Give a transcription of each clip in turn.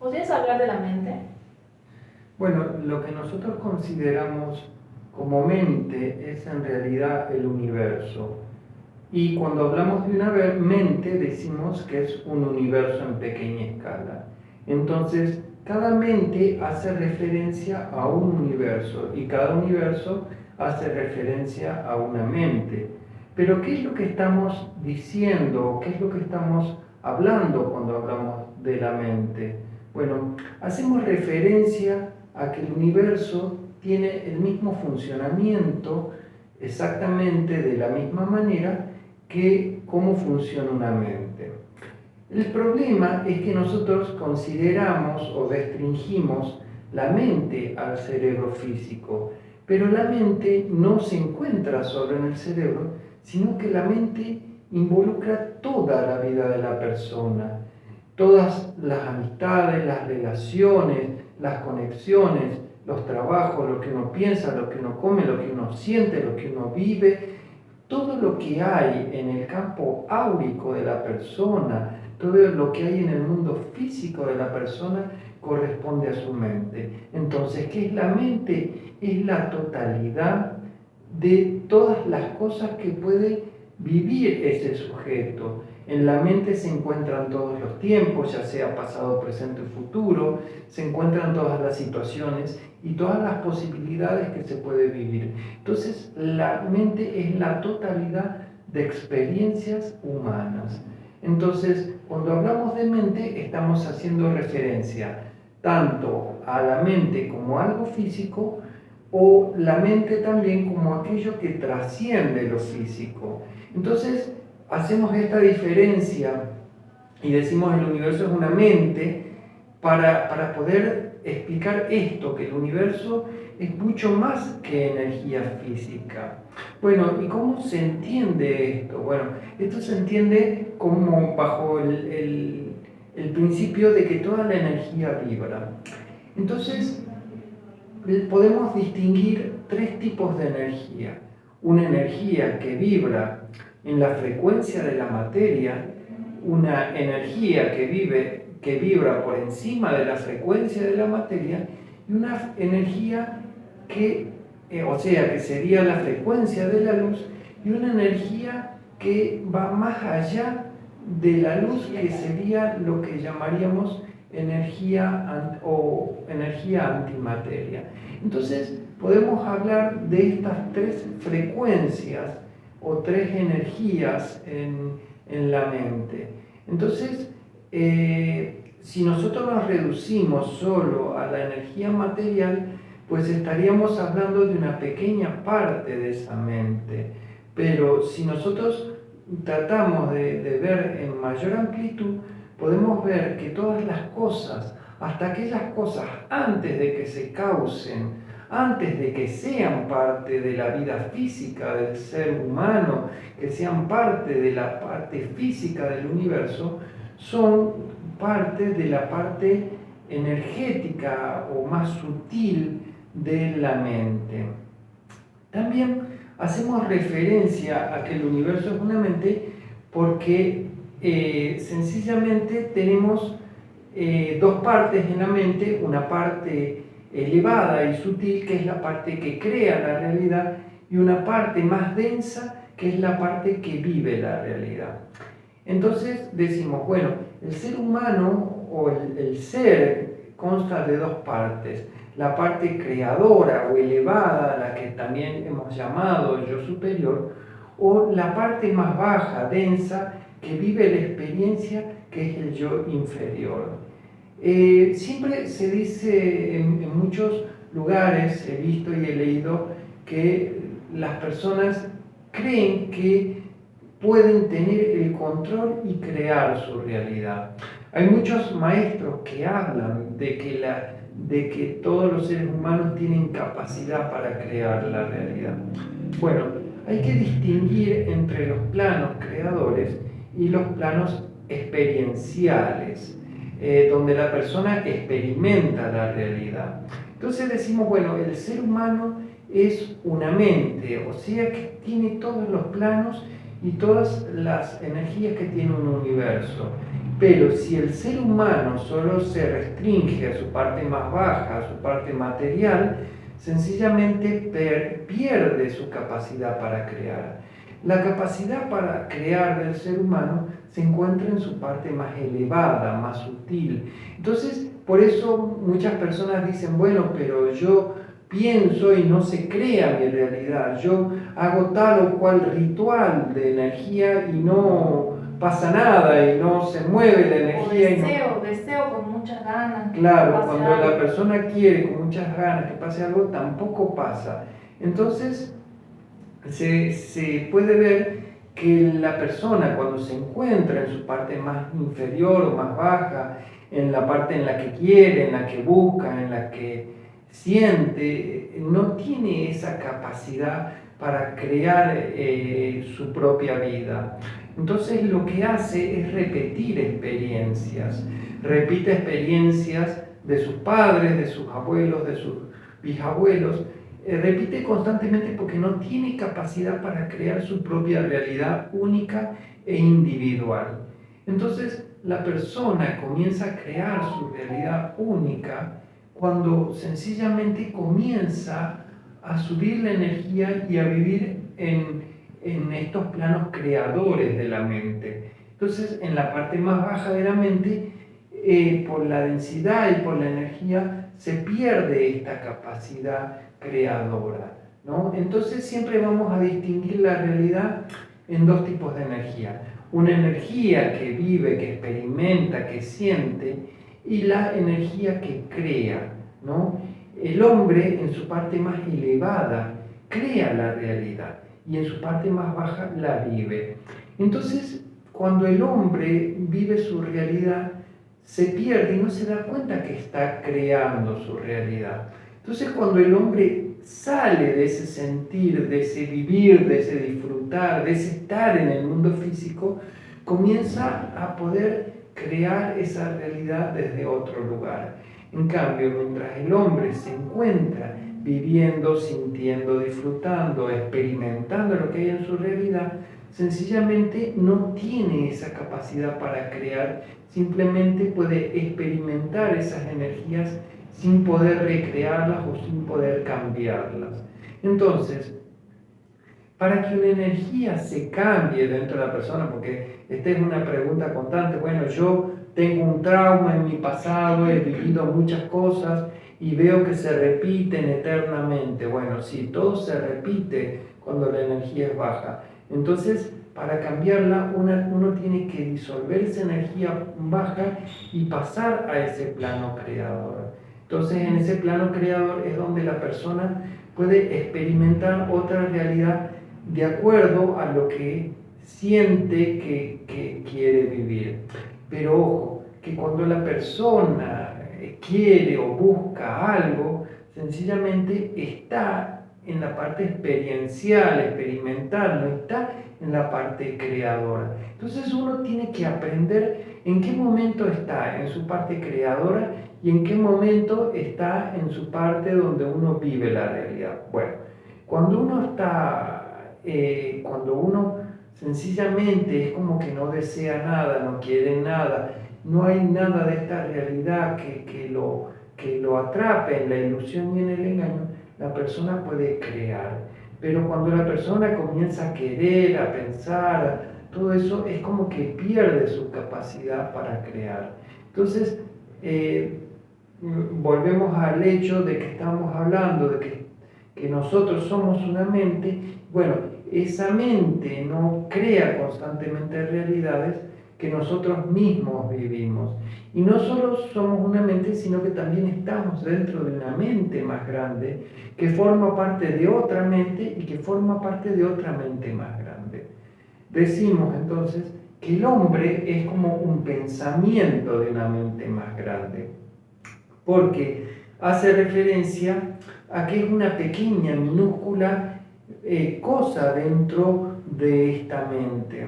¿Podrías hablar de la mente? Bueno, lo que nosotros consideramos como mente es en realidad el universo. Y cuando hablamos de una mente, decimos que es un universo en pequeña escala. Entonces, cada mente hace referencia a un universo y cada universo hace referencia a una mente. Pero, ¿qué es lo que estamos diciendo? ¿Qué es lo que estamos hablando cuando hablamos de la mente? Bueno, hacemos referencia a que el universo tiene el mismo funcionamiento exactamente de la misma manera que cómo funciona una mente. El problema es que nosotros consideramos o restringimos la mente al cerebro físico, pero la mente no se encuentra solo en el cerebro, sino que la mente involucra toda la vida de la persona, todas las amistades, las relaciones, las conexiones, los trabajos, lo que uno piensa, lo que uno come, lo que uno siente, lo que uno vive, todo lo que hay en el campo áurico de la persona, todo lo que hay en el mundo físico de la persona corresponde a su mente. Entonces, ¿qué es la mente? Es la totalidad de todas las cosas que puede vivir ese sujeto. En la mente se encuentran todos los tiempos, ya sea pasado, presente o futuro, se encuentran todas las situaciones y todas las posibilidades que se puede vivir. Entonces, la mente es la totalidad de experiencias humanas. Entonces, cuando hablamos de mente, estamos haciendo referencia tanto a la mente como algo físico, o la mente también como aquello que trasciende lo físico. Entonces, hacemos esta diferencia y decimos el universo es una mente para poder explicar esto, que el universo es mucho más que energía física. Bueno, ¿y cómo se entiende esto? Bueno, esto se entiende como bajo el principio de que toda la energía vibra. Entonces, podemos distinguir tres tipos de energía. Una energía que vibra en la frecuencia de la materia, una energía que vibra por encima de la frecuencia de la materia y una energía que sería la frecuencia de la luz, y una energía que va más allá de la luz, que sería lo que llamaríamos energía antimateria. Entonces, podemos hablar de estas tres frecuencias o tres energías en la mente. Entonces, si nosotros nos reducimos solo a la energía material, pues estaríamos hablando de una pequeña parte de esa mente. Pero si nosotros tratamos de ver en mayor amplitud, podemos ver que todas las cosas, hasta aquellas cosas antes de que se causen, antes de que sean parte de la vida física del ser humano, que sean parte de la parte física del universo, son parte de la parte energética o más sutil de la mente. También hacemos referencia a que el universo es una mente porque sencillamente tenemos dos partes en la mente, una parte elevada y sutil, que es la parte que crea la realidad, y una parte más densa, que es la parte que vive la realidad. Entonces decimos, bueno, el ser humano o el ser consta de dos partes: la parte creadora o elevada, la que también hemos llamado el yo superior, o la parte más baja, densa, que vive la experiencia, que es el yo inferior. Siempre se dice en muchos lugares, he visto y he leído, que las personas creen que pueden tener el control y crear su realidad. Hay muchos maestros que hablan de que todos los seres humanos tienen capacidad para crear la realidad. Bueno, hay que distinguir entre los planos creadores y los planos experienciales, donde la persona experimenta la realidad. Entonces decimos, bueno, el ser humano es una mente, o sea que tiene todos los planos y todas las energías que tiene un universo. Pero si el ser humano solo se restringe a su parte más baja, a su parte material, sencillamente pierde su capacidad para crear. La capacidad para crear del ser humano se encuentra en su parte más elevada, más sutil. Entonces, por eso muchas personas dicen, bueno, pero yo pienso y no se crea mi realidad. Yo hago tal o cual ritual de energía y no pasa nada y no se mueve la energía. Deseo con muchas ganas. Claro, cuando la persona quiere con muchas ganas que pase algo, tampoco pasa. Entonces, se puede ver que la persona cuando se encuentra en su parte más inferior o más baja, en la parte en la que quiere, en la que busca, en la que siente, no tiene esa capacidad para crear su propia vida. Entonces lo que hace es repetir experiencias, repite experiencias de sus padres, de sus abuelos, de sus bisabuelos, repite constantemente porque no tiene capacidad para crear su propia realidad única e individual. Entonces la persona comienza a crear su realidad única cuando sencillamente comienza a subir la energía y a vivir en estos planos creadores de la mente. Entonces, en la parte más baja de la mente, por la densidad y por la energía, se pierde esta capacidad creadora, ¿no? Entonces, siempre vamos a distinguir la realidad en dos tipos de energía. Una energía que vive, que experimenta, que siente, y la energía que crea, ¿no? El hombre en su parte más elevada crea la realidad y en su parte más baja la vive. Entonces, cuando el hombre vive su realidad, se pierde y no se da cuenta que está creando su realidad. Entonces, cuando el hombre sale de ese sentir, de ese vivir, de ese disfrutar, de ese estar en el mundo físico, comienza a poder crear esa realidad desde otro lugar. En cambio, mientras el hombre se encuentra viviendo, sintiendo, disfrutando, experimentando lo que hay en su realidad, sencillamente no tiene esa capacidad para crear, simplemente puede experimentar esas energías sin poder recrearlas o sin poder cambiarlas. Entonces, para que una energía se cambie dentro de la persona, porque esta es una pregunta constante, bueno, yo tengo un trauma en mi pasado, he vivido muchas cosas y veo que se repiten eternamente. Bueno, sí, todo se repite cuando la energía es baja. Entonces, para cambiarla, uno tiene que disolver esa energía baja y pasar a ese plano creador. Entonces, en ese plano creador es donde la persona puede experimentar otra realidad de acuerdo a lo que siente que quiere vivir. Pero ojo, que cuando la persona quiere o busca algo, sencillamente está en la parte experiencial, experimental, no está en la parte creadora. Entonces uno tiene que aprender en qué momento está en su parte creadora y en qué momento está en su parte donde uno vive la realidad. Bueno, cuando uno está, cuando uno sencillamente es como que no desea nada, no quiere nada, no hay nada de esta realidad que lo atrape en la ilusión y en el engaño, la persona puede crear. Pero cuando la persona comienza a querer, a pensar, todo eso es como que pierde su capacidad para crear. Entonces, volvemos al hecho de que estamos hablando de que nosotros somos una mente. Bueno, esa mente no crea constantemente realidades que nosotros mismos vivimos. Y no solo somos una mente, sino que también estamos dentro de una mente más grande que forma parte de otra mente y que forma parte de otra mente más grande. Decimos entonces que el hombre es como un pensamiento de una mente más grande, porque hace referencia a que es una pequeña, minúscula cosa dentro de esta mente.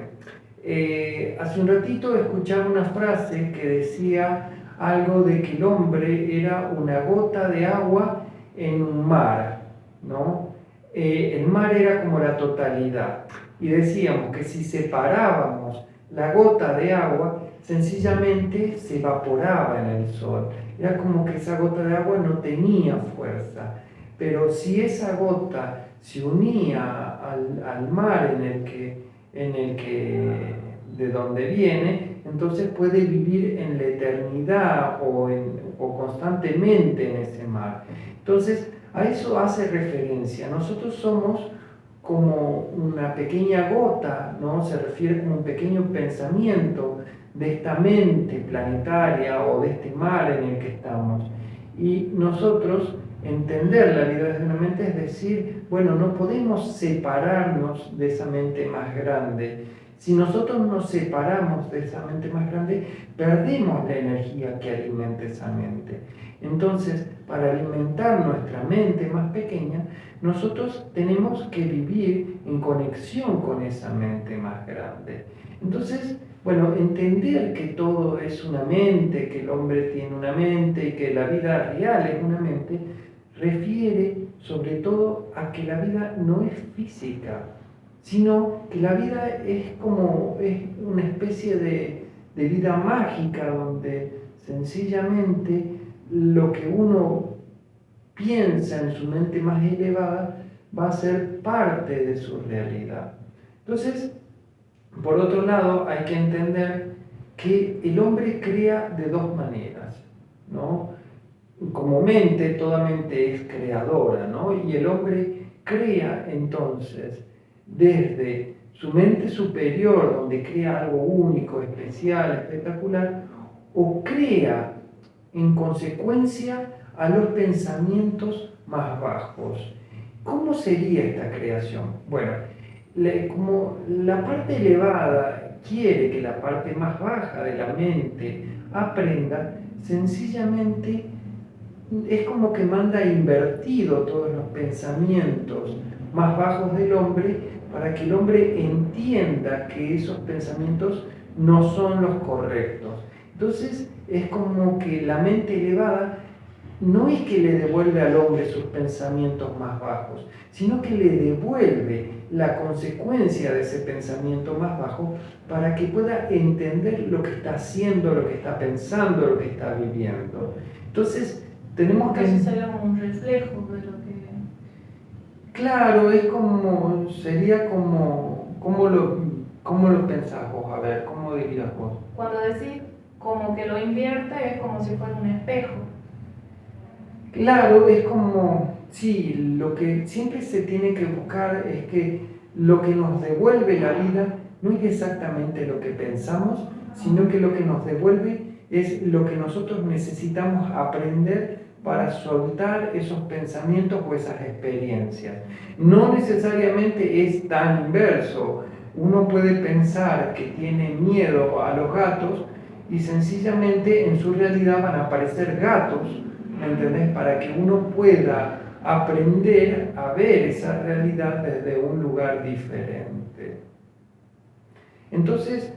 Hace un ratito escuchaba una frase que decía algo de que el hombre era una gota de agua en un mar, ¿no? El mar era como la totalidad y decíamos que si separábamos la gota de agua sencillamente se evaporaba en el sol. Era como que esa gota de agua no tenía fuerza. Pero si esa gota se unía al mar de donde viene, entonces puede vivir en la eternidad o constantemente en ese mar. Entonces, a eso hace referencia. Nosotros somos como una pequeña gota, ¿no? Se refiere como un pequeño pensamiento de esta mente planetaria o de este mar en el que estamos. Y nosotros entender la vida desde una mente es decir, bueno, no podemos separarnos de esa mente más grande. Si nosotros nos separamos de esa mente más grande, perdemos la energía que alimenta esa mente. Entonces, para alimentar nuestra mente más pequeña, nosotros tenemos que vivir en conexión con esa mente más grande. Entonces, bueno, entender que todo es una mente, que el hombre tiene una mente y que la vida real es una mente, refiere sobre todo a que la vida no es física, sino que la vida es una especie de vida mágica donde sencillamente lo que uno piensa en su mente más elevada va a ser parte de su realidad. Entonces, por otro lado, hay que entender que el hombre crea de dos maneras, ¿no? Como mente, toda mente es creadora, ¿no? Y el hombre crea entonces desde su mente superior, donde crea algo único, especial, espectacular, o crea en consecuencia a los pensamientos más bajos. ¿Cómo sería esta creación? Bueno, como la parte elevada quiere que la parte más baja de la mente aprenda, sencillamente es como que manda invertido todos los pensamientos más bajos del hombre para que el hombre entienda que esos pensamientos no son los correctos. Entonces es como que la mente elevada no es que le devuelve al hombre sus pensamientos más bajos, sino que le devuelve la consecuencia de ese pensamiento más bajo para que pueda entender lo que está haciendo, lo que está pensando, lo que está viviendo. Entonces, tenemos que... Eso sería como un reflejo de lo que... Claro, sería como, ¿cómo lo pensás vos? A ver, ¿cómo dirías vos? Cuando decís como que lo invierte es como si fuera un espejo. Claro, es como, sí, lo que siempre se tiene que buscar es que lo que nos devuelve la vida no es exactamente lo que pensamos, sino que lo que nos devuelve es lo que nosotros necesitamos aprender para soltar esos pensamientos o esas experiencias. No necesariamente es tan inverso. Uno puede pensar que tiene miedo a los gatos y sencillamente en su realidad van a aparecer gatos, ¿me entendés? Para que uno pueda aprender a ver esa realidad desde un lugar diferente. Entonces,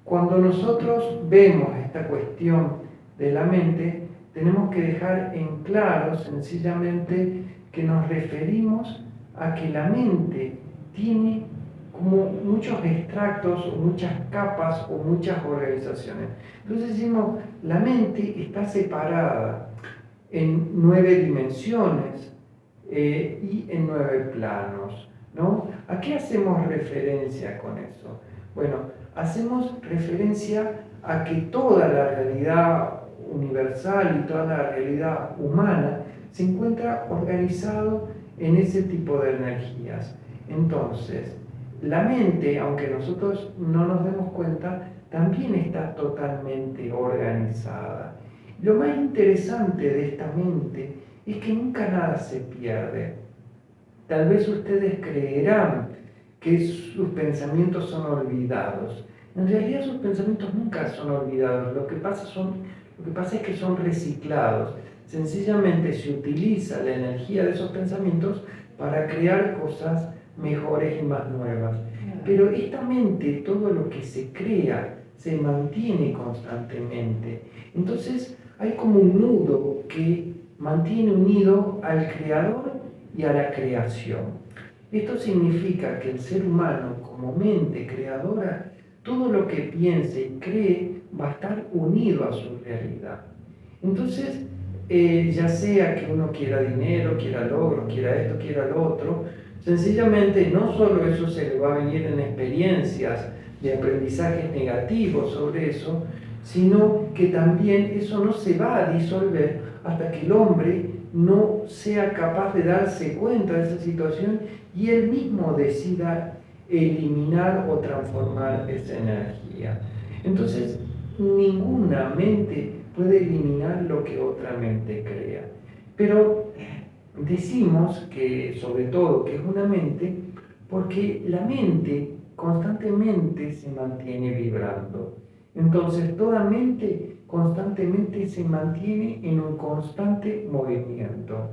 cuando nosotros vemos esta cuestión de la mente, tenemos que dejar en claro sencillamente que nos referimos a que la mente tiene como muchos extractos o muchas capas o muchas organizaciones. Entonces decimos, la mente está separada en 9 dimensiones y en 9 planos, ¿no? ¿A qué hacemos referencia con eso? Bueno, hacemos referencia a que toda la realidad universal y toda la realidad humana se encuentra organizado en ese tipo de energías. Entonces, la mente, aunque nosotros no nos demos cuenta, también está totalmente organizada. Lo más interesante de esta mente es que nunca nada se pierde. Tal vez ustedes creerán que sus pensamientos son olvidados. En realidad sus pensamientos nunca son olvidados. Lo que pasa es que son reciclados. Sencillamente se utiliza la energía de esos pensamientos para crear cosas mejores y más nuevas. Pero esta mente, todo lo que se crea, se mantiene constantemente. Entonces hay como un nudo que mantiene unido al creador y a la creación. Esto significa que el ser humano, como mente creadora, todo lo que piense y cree va a estar unido a su realidad. Entonces, ya sea que uno quiera dinero, quiera logro, quiera esto, quiera lo otro, sencillamente no solo eso se le va a venir en experiencias de aprendizajes negativos sobre eso, sino que también eso no se va a disolver hasta que el hombre no sea capaz de darse cuenta de esa situación y él mismo decida eliminar o transformar esa energía. Entonces, ninguna mente puede eliminar lo que otra mente crea. Pero decimos que, sobre todo, que es una mente, porque la mente constantemente se mantiene vibrando. Entonces, toda mente constantemente se mantiene en un constante movimiento.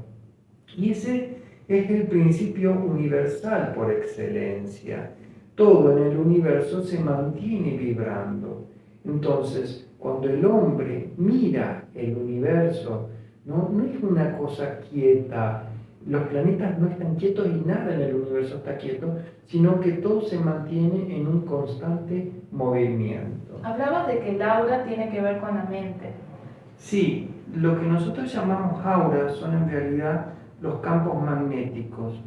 Y ese es el principio universal por excelencia. Todo en el universo se mantiene vibrando. Entonces, cuando el hombre mira el universo, no es una cosa quieta. Los planetas no están quietos y nada en el universo está quieto, sino que todo se mantiene en un constante movimiento. Hablabas de que el aura tiene que ver con la mente. Sí, lo que nosotros llamamos auras son en realidad los campos magnéticos.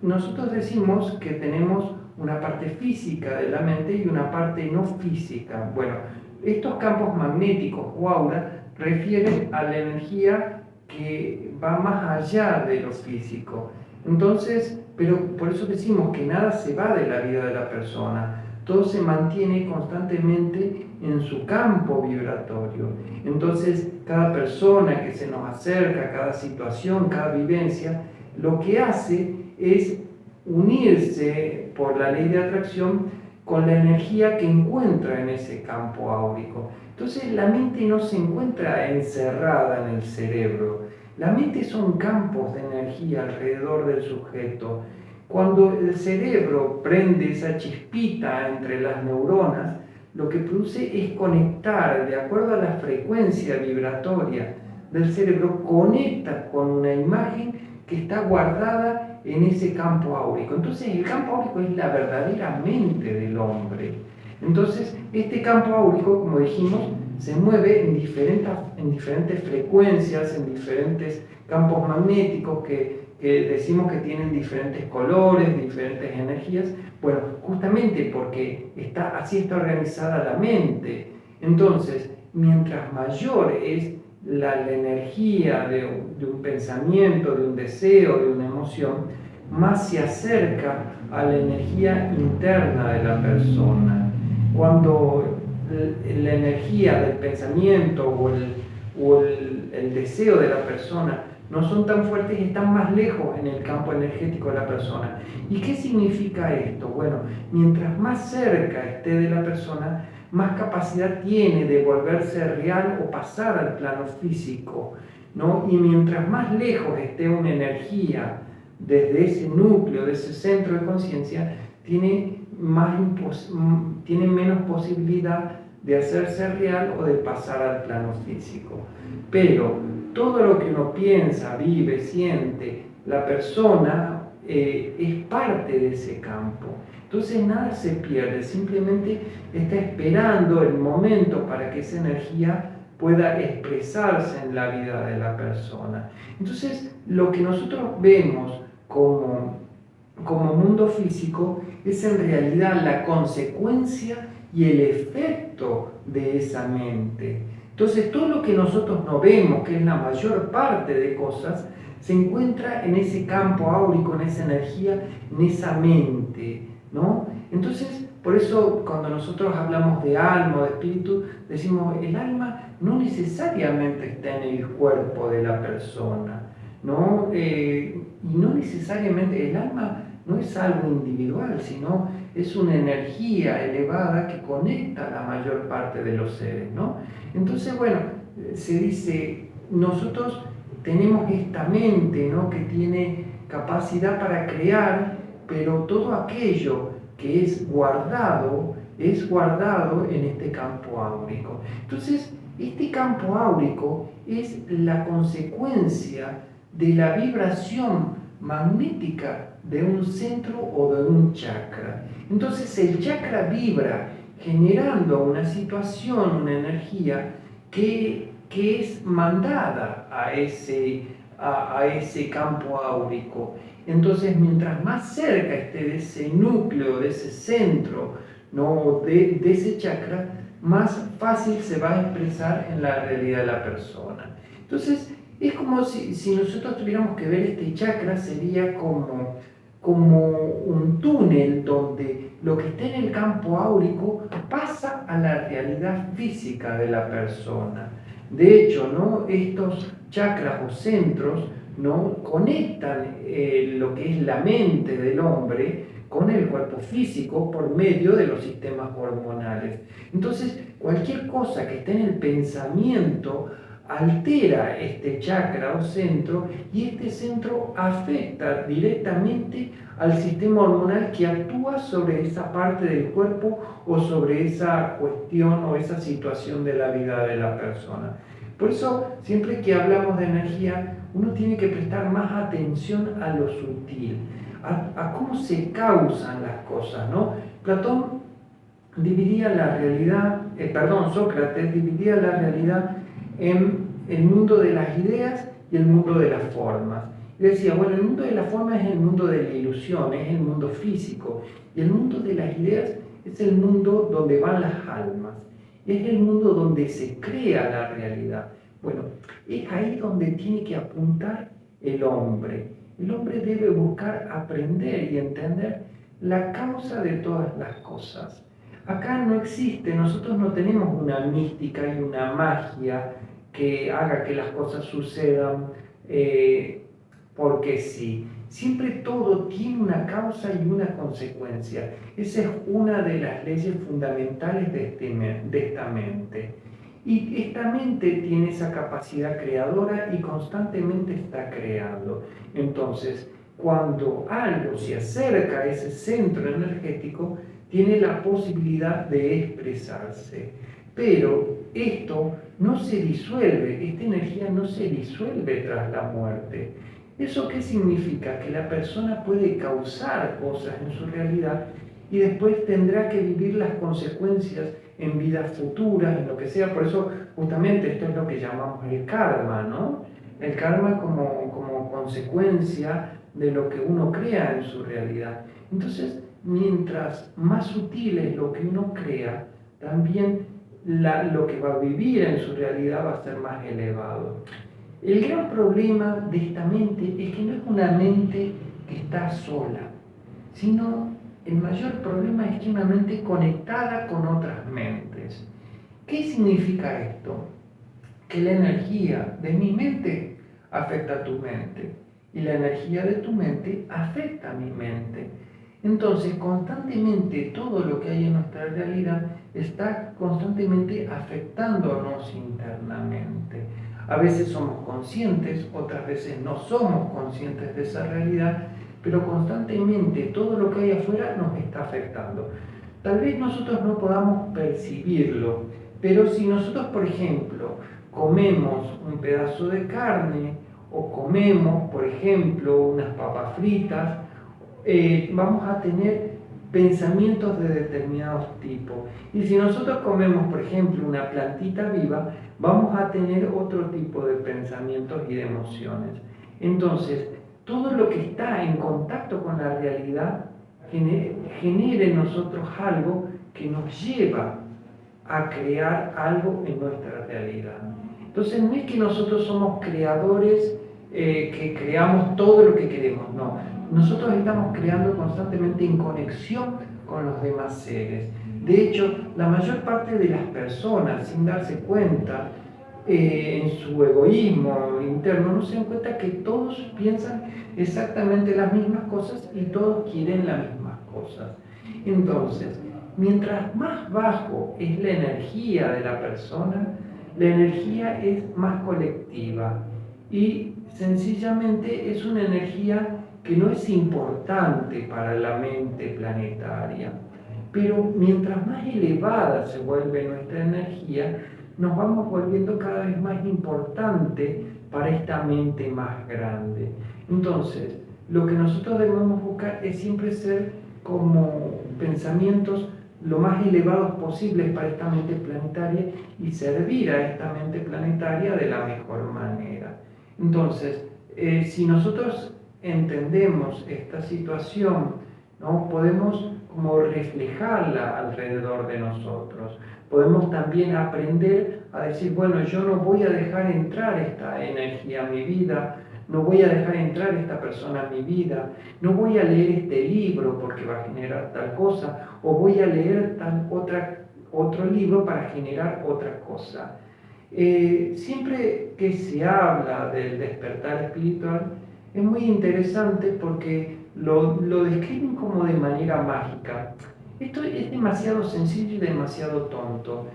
Nosotros decimos que tenemos una parte física de la mente y una parte no física. Bueno, estos campos magnéticos o aura refieren a la energía que va más allá de lo físico. Entonces, pero por eso decimos que nada se va de la vida de la persona. Todo se mantiene constantemente en su campo vibratorio. Entonces, cada persona que se nos acerca, cada situación, cada vivencia, lo que hace es unirse por la ley de atracción con la energía que encuentra en ese campo áurico. Entonces, la mente no se encuentra encerrada en el cerebro. La mente son campos de energía alrededor del sujeto. Cuando el cerebro prende esa chispita entre las neuronas, lo que produce es conectar, de acuerdo a la frecuencia vibratoria del cerebro, conecta con una imagen que está guardada en ese campo áurico. Entonces el campo áurico es la verdadera mente del hombre. Entonces este campo áurico, como dijimos, se mueve en diferentes frecuencias, en diferentes campos magnéticos que decimos que tienen diferentes colores, diferentes energías. Bueno, justamente porque así está organizada la mente. Entonces, mientras mayor es la energía de un pensamiento, de un deseo, de una emoción, más se acerca a la energía interna de la persona. Cuando la energía del pensamiento o el deseo de la persona no son tan fuertes y están más lejos en el campo energético de la persona. ¿Y qué significa esto? Bueno, mientras más cerca esté de la persona, más capacidad tiene de volverse real o pasar al plano físico, ¿no? Y mientras más lejos esté una energía desde ese núcleo, de ese centro de conciencia, tiene menos posibilidad de hacerse real o de pasar al plano físico. Pero todo lo que uno piensa, vive, siente, la persona es parte de ese campo. Entonces nada se pierde, simplemente está esperando el momento para que esa energía pueda expresarse en la vida de la persona. Entonces lo que nosotros vemos como mundo físico es en realidad la consecuencia y el efecto de esa mente. Entonces todo lo que nosotros no vemos, que es la mayor parte de cosas, se encuentra en ese campo áurico, en esa energía, en esa mente, ¿no? Entonces, por eso cuando nosotros hablamos de alma o de espíritu, decimos el alma no necesariamente está en el cuerpo de la persona, ¿no? Y no necesariamente el alma no es algo individual, sino es una energía elevada que conecta a la mayor parte de los seres, ¿no? Entonces, bueno, se dice, nosotros tenemos esta mente, ¿no?, que tiene capacidad para crear, pero todo aquello que es guardado en este campo áurico. Entonces, este campo áurico es la consecuencia de la vibración magnética de un centro o de un chakra. Entonces el chakra vibra generando una situación, una energía que es mandada a ese campo áurico. Entonces, mientras más cerca esté de ese núcleo, de ese centro, ¿no? de ese chakra, más fácil se va a expresar en la realidad de la persona. Entonces, es como si nosotros tuviéramos que ver este chakra, sería como un túnel donde lo que está en el campo áurico pasa a la realidad física de la persona. De hecho, ¿no? Estos chakras o centros, ¿no? conectan lo que es la mente del hombre con el cuerpo físico por medio de los sistemas hormonales. Entonces, cualquier cosa que esté en el pensamiento altera este chakra o centro, y este centro afecta directamente al sistema hormonal que actúa sobre esa parte del cuerpo o sobre esa cuestión o esa situación de la vida de la persona. Por eso, siempre que hablamos de energía, uno tiene que prestar más atención a lo sutil, a cómo se causan las cosas, ¿no? Platón dividía la realidad, Sócrates dividía la realidad en el mundo de las ideas y el mundo de las formas. Y decía, bueno, el mundo de las formas es el mundo de la ilusión, es el mundo físico, y el mundo de las ideas es el mundo donde van las almas, es el mundo donde se crea la realidad. Bueno, es ahí donde tiene que apuntar el hombre. El hombre debe buscar aprender y entender la causa de todas las cosas. Acá no existe, nosotros no tenemos una mística y una magia que haga que las cosas sucedan porque sí. Siempre todo tiene una causa y una consecuencia. Esa es una de las leyes fundamentales de esta mente. Y esta mente tiene esa capacidad creadora y constantemente está creando. Entonces, cuando algo se acerca a ese centro energético, tiene la posibilidad de expresarse. Pero esto no se disuelve, esta energía no se disuelve tras la muerte. ¿Eso qué significa? Que la persona puede causar cosas en su realidad y después tendrá que vivir las consecuencias en vidas futuras, en lo que sea. Por eso, justamente, esto es lo que llamamos el karma, ¿no? El karma como consecuencia de lo que uno crea en su realidad. Entonces, mientras más sutil es lo que uno crea, también lo que va a vivir en su realidad va a ser más elevado. El gran problema de esta mente es que no es una mente que está sola, sino el mayor problema es que es una mente conectada con otras mentes. ¿Qué significa esto? Que la energía de mi mente afecta a tu mente y la energía de tu mente afecta a mi mente. Entonces, constantemente todo lo que hay en nuestra realidad está constantemente afectándonos internamente. A veces somos conscientes, otras veces no somos conscientes de esa realidad, pero constantemente todo lo que hay afuera nos está afectando. Tal vez nosotros no podamos percibirlo, pero si nosotros, por ejemplo, comemos un pedazo de carne o comemos, por ejemplo, unas papas fritas, vamos a tener pensamientos de determinados tipos. Y si nosotros comemos, por ejemplo, una plantita viva, vamos a tener otro tipo de pensamientos y de emociones. Entonces, todo lo que está en contacto con la realidad genera en nosotros algo que nos lleva a crear algo en nuestra realidad. Entonces, no es que nosotros somos creadores que creamos todo lo que queremos, no. Nosotros estamos creando constantemente en conexión con los demás seres. De hecho, la mayor parte de las personas, sin darse cuenta, en su egoísmo interno, no se dan cuenta que todos piensan exactamente las mismas cosas y todos quieren las mismas cosas. Entonces, mientras más bajo es la energía de la persona, la energía es más colectiva y sencillamente es una energía que no es importante para la mente planetaria. Pero mientras más elevada se vuelve nuestra energía, nos vamos volviendo cada vez más importante para esta mente más grande. Entonces, lo que nosotros debemos buscar es siempre ser como pensamientos lo más elevados posibles para esta mente planetaria y servir a esta mente planetaria de la mejor manera. Entonces, si nosotros entendemos esta situación, ¿no? Podemos como reflejarla alrededor de nosotros. Podemos también aprender a decir, bueno, yo no voy a dejar entrar esta energía a mi vida, no voy a dejar entrar esta persona a mi vida, no voy a leer este libro porque va a generar tal cosa, o voy a leer otro libro para generar otra cosa. Siempre que se habla del despertar espiritual, es muy interesante porque lo describen como de manera mágica. Esto es demasiado sencillo y demasiado tonto.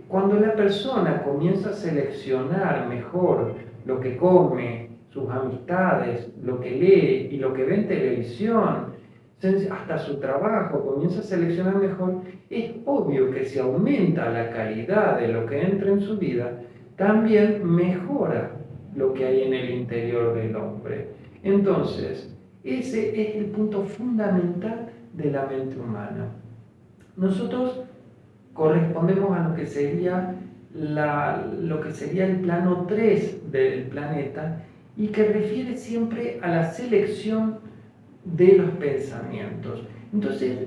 Cuando la persona comienza a seleccionar mejor lo que come, sus amistades, lo que lee y lo que ve en televisión, hasta su trabajo, comienza a seleccionar mejor, es obvio que si aumenta la calidad de lo que entra en su vida, también mejora lo que hay en el interior del hombre. Entonces, ese es el punto fundamental de la mente humana. Nosotros correspondemos a lo que sería el plano 3 del planeta y que refiere siempre a la selección de los pensamientos. Entonces,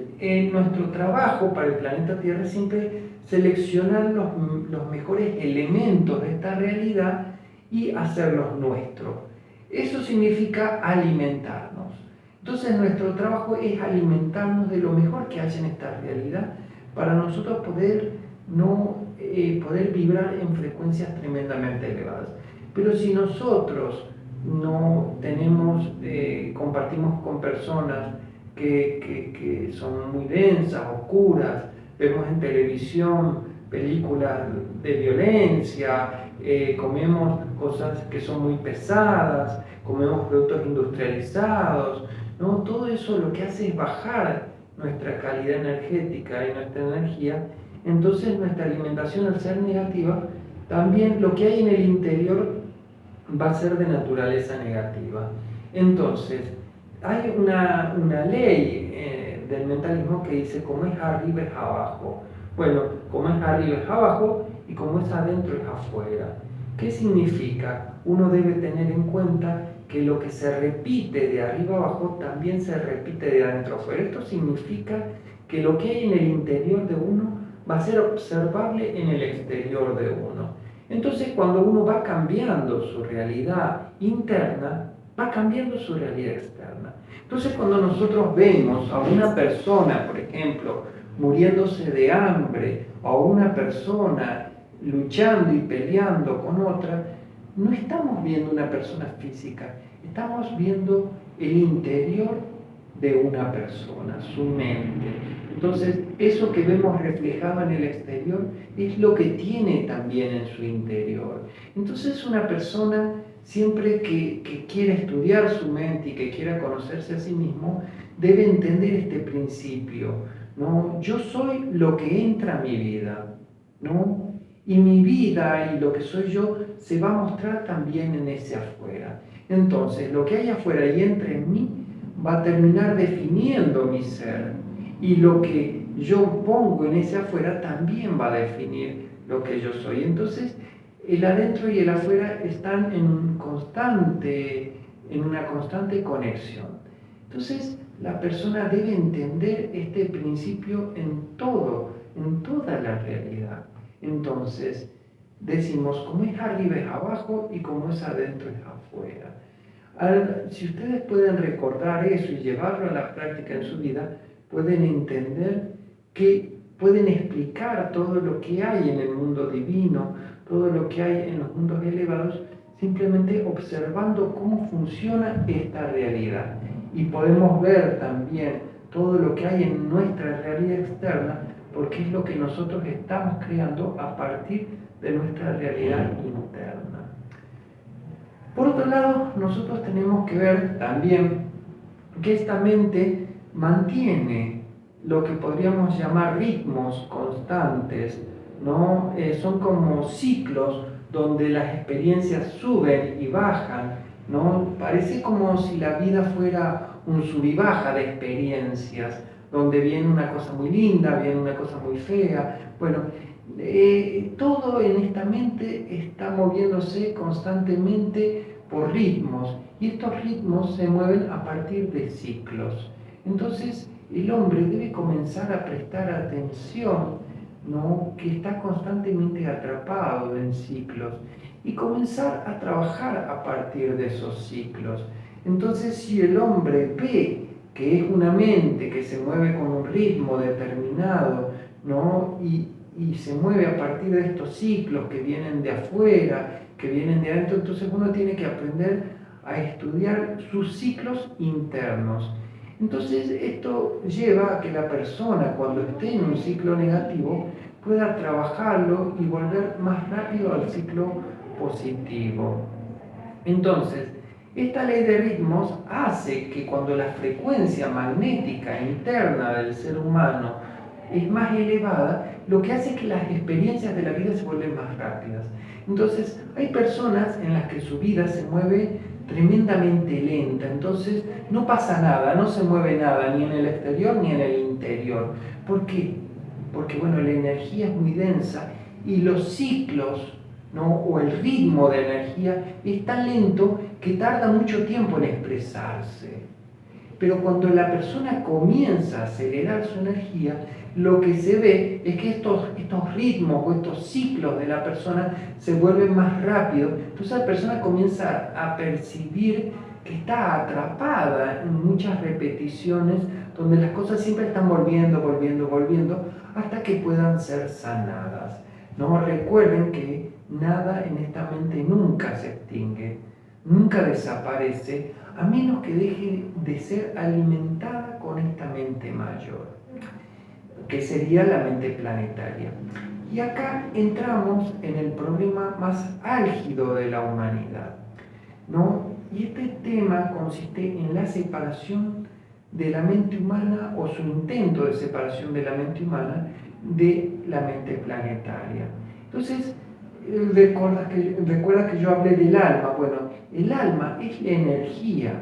nuestro trabajo para el planeta Tierra es siempre seleccionar los mejores elementos de esta realidad y hacerlos nuestros. Eso significa alimentarnos. Entonces, nuestro trabajo es alimentarnos de lo mejor que hay en esta realidad para nosotros poder vibrar en frecuencias tremendamente elevadas. Pero si nosotros no compartimos con personas que son muy densas, oscuras, vemos en televisión películas de violencia, comemos cosas que son muy pesadas, comemos productos industrializados, ¿no? Todo eso lo que hace es bajar nuestra calidad energética y nuestra energía. Entonces nuestra alimentación, al ser negativa, también lo que hay en el interior va a ser de naturaleza negativa. Entonces, hay una ley del mentalismo que dice como es arriba es abajo. Bueno, como es arriba es abajo y como es adentro es afuera. ¿Qué significa? Uno debe tener en cuenta que lo que se repite de arriba abajo también se repite de adentro afuera. Esto significa que lo que hay en el interior de uno va a ser observable en el exterior de uno. Entonces, cuando uno va cambiando su realidad interna, va cambiando su realidad externa. Entonces, cuando nosotros vemos a una persona, por ejemplo, muriéndose de hambre, o a una persona luchando y peleando con otra, no estamos viendo una persona física, estamos viendo el interior de una persona, su mente. Entonces, eso que vemos reflejado en el exterior es lo que tiene también en su interior. Entonces, una persona siempre que quiera estudiar su mente y que quiera conocerse a sí mismo, debe entender este principio, ¿no? Yo soy lo que entra a mi vida, ¿no? Y mi vida y lo que soy yo se va a mostrar también en ese afuera. Entonces, lo que hay afuera y entra en mí va a terminar definiendo mi ser. Y lo que yo pongo en ese afuera también va a definir lo que yo soy. Entonces, el adentro y el afuera están en una constante conexión. Entonces, la persona debe entender este principio en toda la realidad. Entonces, decimos, como es arriba es abajo y como es adentro es afuera. Si ustedes pueden recordar eso y llevarlo a la práctica en su vida, pueden entender que pueden explicar todo lo que hay en el mundo divino, todo lo que hay en los mundos elevados, simplemente observando cómo funciona esta realidad. Y podemos ver también todo lo que hay en nuestra realidad externa, porque es lo que nosotros estamos creando a partir de nuestra realidad interna. Por otro lado, nosotros tenemos que ver también que esta mente mantiene lo que podríamos llamar ritmos constantes, ¿no? Son como ciclos donde las experiencias suben y bajan, ¿no? Parece como si la vida fuera un sub y baja de experiencias, donde viene una cosa muy linda, viene una cosa muy fea. Bueno, todo en esta mente está moviéndose constantemente por ritmos, y estos ritmos se mueven a partir de ciclos. Entonces, el hombre debe comenzar a prestar atención, ¿no? Que está constantemente atrapado en ciclos, y comenzar a trabajar a partir de esos ciclos. Entonces, si el hombre ve que es una mente que se mueve con un ritmo determinado, ¿no? y se mueve a partir de estos ciclos que vienen de afuera, que vienen de adentro, entonces uno tiene que aprender a estudiar sus ciclos internos. Entonces esto lleva a que la persona, cuando esté en un ciclo negativo, pueda trabajarlo y volver más rápido al ciclo positivo. Entonces, esta ley de ritmos hace que cuando la frecuencia magnética interna del ser humano es más elevada, lo que hace es que las experiencias de la vida se vuelven más rápidas. Entonces, hay personas en las que su vida se mueve tremendamente lenta, entonces no pasa nada, no se mueve nada, ni en el exterior ni en el interior. ¿Por qué? Porque, bueno, la energía es muy densa y los ciclos, ¿no? o el ritmo de energía es tan lento que tarda mucho tiempo en expresarse. Pero cuando la persona comienza a acelerar su energía, lo que se ve es que estos ritmos o estos ciclos de la persona se vuelven más rápidos. Entonces la persona comienza a percibir que está atrapada en muchas repeticiones donde las cosas siempre están volviendo, hasta que puedan ser sanadas. ¿No? Recuerden que nada en esta mente nunca se extingue, nunca desaparece, a menos que deje de ser alimentada con esta mente mayor, que sería la mente planetaria. Y acá entramos en el problema más álgido de la humanidad, ¿no? Y este tema consiste en la separación de la mente humana, o su intento de separación de la mente humana de la mente planetaria. Entonces, recuerda que yo hablé del alma. Bueno, el alma es la energía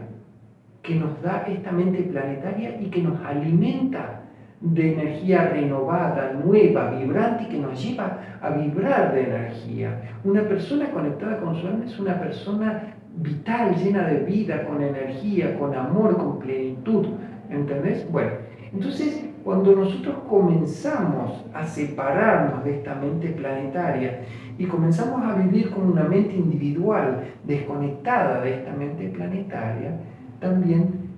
que nos da esta mente planetaria y que nos alimenta de energía renovada, nueva, vibrante, y que nos lleva a vibrar de energía. Una persona conectada con su alma es una persona vital, llena de vida, con energía, con amor, con plenitud. ¿Entendés? Bueno, entonces cuando nosotros comenzamos a separarnos de esta mente planetaria y comenzamos a vivir con una mente individual desconectada de esta mente planetaria, también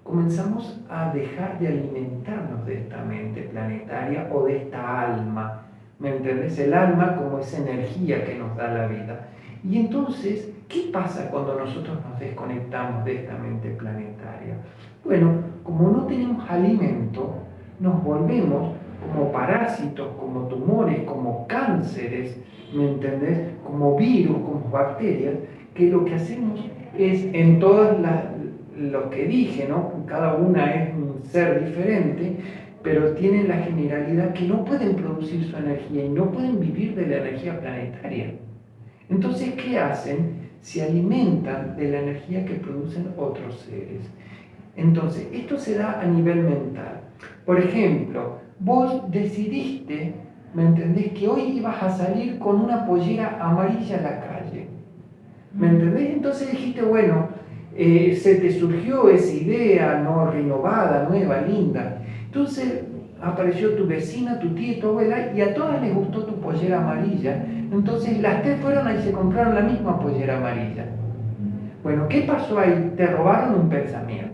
comenzamos a dejar de alimentarnos de esta mente planetaria o de esta alma. ¿Me entendés? El alma como esa energía que nos da la vida. Y entonces, ¿qué pasa cuando nosotros nos desconectamos de esta mente planetaria? Bueno, como no tenemos alimento, nos volvemos como parásitos, como tumores, como cánceres, ¿me entendés? Como virus, como bacterias, que lo que hacemos es en todas lo que dije, ¿no? Cada una es un ser diferente, pero tienen la generalidad que no pueden producir su energía y no pueden vivir de la energía planetaria. Entonces, ¿qué hacen? Se alimentan de la energía que producen otros seres. Entonces, esto se da a nivel mental. Por ejemplo, vos decidiste, ¿me entendés?, que hoy ibas a salir con una pollera amarilla a la calle. ¿Me entendés? Entonces dijiste, bueno, se te surgió esa idea, ¿no?, renovada, nueva, linda. Entonces apareció tu vecina, tu tía y tu abuela, y a todas les gustó tu pollera amarilla. Entonces las tres fueron y se compraron la misma pollera amarilla. Bueno, ¿qué pasó ahí? Te robaron un pensamiento.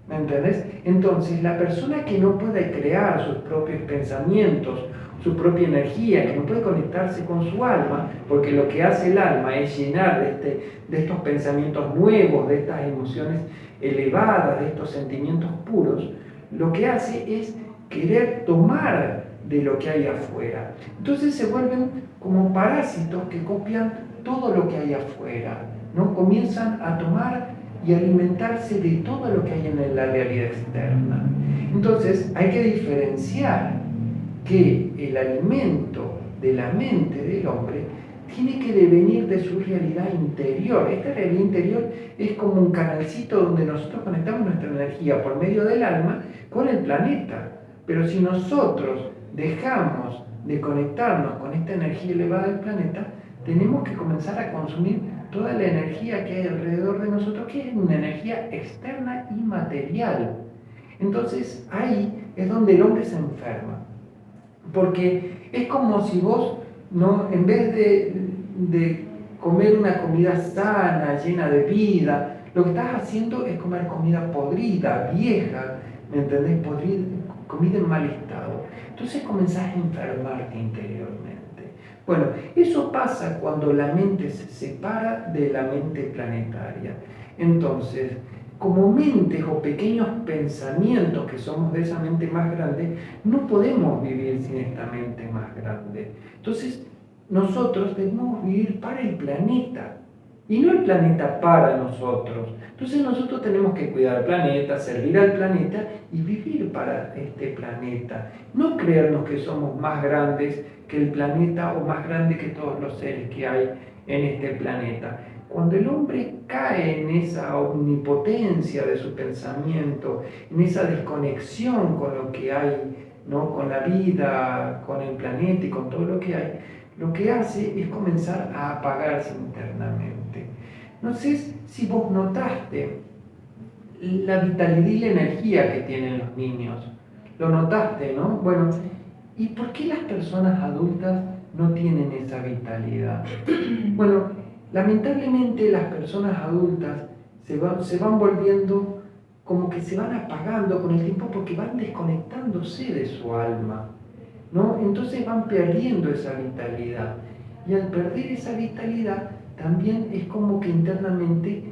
¿Me entendés? Entonces, la persona que no puede crear sus propios pensamientos, su propia energía, que no puede conectarse con su alma, porque lo que hace el alma es llenar de estos pensamientos nuevos, de estas emociones elevadas, de estos sentimientos puros, lo que hace es querer tomar de lo que hay afuera. Entonces se vuelven como parásitos que copian todo lo que hay afuera, ¿no? Comienzan a tomar y alimentarse de todo lo que hay en la realidad externa. Entonces hay que diferenciar que el alimento de la mente del hombre tiene que devenir de su realidad interior. Esta realidad interior es como un canalcito donde nosotros conectamos nuestra energía por medio del alma con el planeta. Pero si nosotros dejamos de conectarnos con esta energía elevada del planeta, tenemos que comenzar a consumir toda la energía que hay alrededor de nosotros, que es una energía externa y material. Entonces ahí es donde el hombre se enferma. Porque es como si vos, ¿no?, en vez de comer una comida sana, llena de vida, lo que estás haciendo es comer comida podrida, vieja, ¿me entendés? Podrida, comida en mal estado. Entonces comenzás a enfermarte interiormente. Bueno, eso pasa cuando la mente se separa de la mente planetaria. Entonces, como mentes o pequeños pensamientos que somos de esa mente más grande, no podemos vivir sin esta mente más grande. Entonces, nosotros debemos vivir para el planeta y no el planeta para nosotros. Entonces nosotros tenemos que cuidar al planeta, servir al planeta y vivir para este planeta. No creernos que somos más grandes que el planeta o más grandes que todos los seres que hay en este planeta. Cuando el hombre cae en esa omnipotencia de su pensamiento, en esa desconexión con lo que hay, ¿no?, con la vida, con el planeta y con todo lo que hace es comenzar a apagarse internamente. No sé si vos notaste la vitalidad y la energía que tienen los niños. Lo notaste, ¿no? Bueno, ¿y por qué las personas adultas no tienen esa vitalidad? Bueno, lamentablemente las personas adultas se van volviendo como que se van apagando con el tiempo porque van desconectándose de su alma, ¿no? Entonces van perdiendo esa vitalidad. Y al perder esa vitalidad, también es como que internamente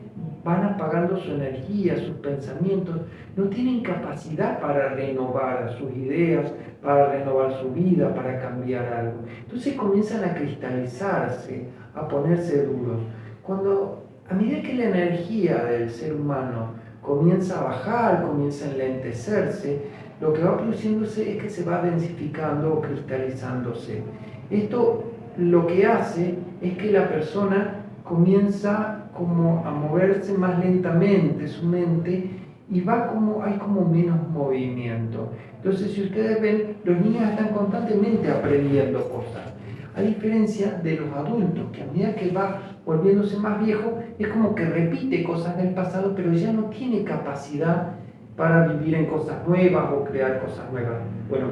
van apagando su energía, sus pensamientos, no tienen capacidad para renovar sus ideas, para renovar su vida, para cambiar algo. Entonces comienzan a cristalizarse, a ponerse duros. A medida que la energía del ser humano comienza a bajar, comienza a enlentecerse, lo que va produciéndose es que se va densificando o cristalizándose. Esto lo que hace es que la persona comienza como a moverse más lentamente su mente y hay como menos movimiento. Entonces, si ustedes ven, los niños están constantemente aprendiendo cosas. A diferencia de los adultos, que a medida que va volviéndose más viejo, es como que repite cosas del pasado, pero ya no tiene capacidad para vivir en cosas nuevas o crear cosas nuevas. Bueno,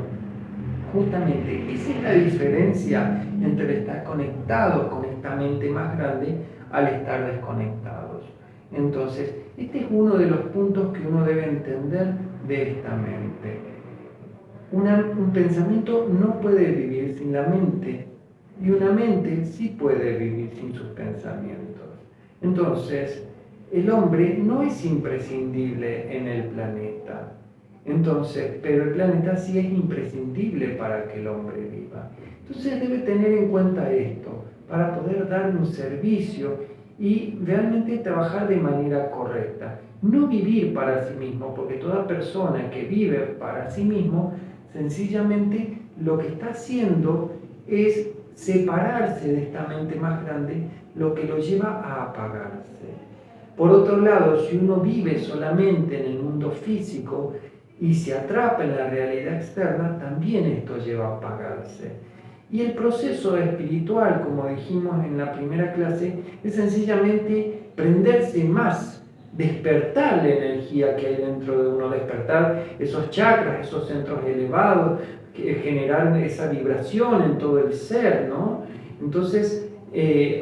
justamente esa es la diferencia entre estar conectados con esta mente más grande al estar desconectados. Entonces, este es uno de los puntos que uno debe entender de esta mente. Un pensamiento no puede vivir sin la mente y una mente sí puede vivir sin sus pensamientos. Entonces, el hombre no es imprescindible en el planeta. Pero el planeta sí es imprescindible para que el hombre viva. Entonces debe tener en cuenta esto para poder dar un servicio y realmente trabajar de manera correcta. No vivir para sí mismo, porque toda persona que vive para sí mismo, sencillamente lo que está haciendo es separarse de esta mente más grande, lo que lo lleva a apagarse. Por otro lado, si uno vive solamente en el mundo físico y se atrapa en la realidad externa, también esto lleva a apagarse. Y el proceso espiritual, como dijimos en la primera clase, es sencillamente prenderse más, despertar la energía que hay dentro de uno, despertar esos chakras, esos centros elevados, generar esa vibración en todo el ser, ¿no? Entonces,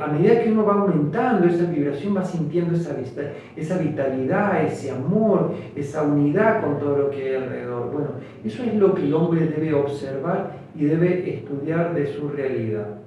a medida que uno va aumentando esa vibración, va sintiendo esa vitalidad, ese amor, esa unidad con todo lo que hay alrededor. Bueno, eso es lo que el hombre debe observar y debe estudiar de su realidad.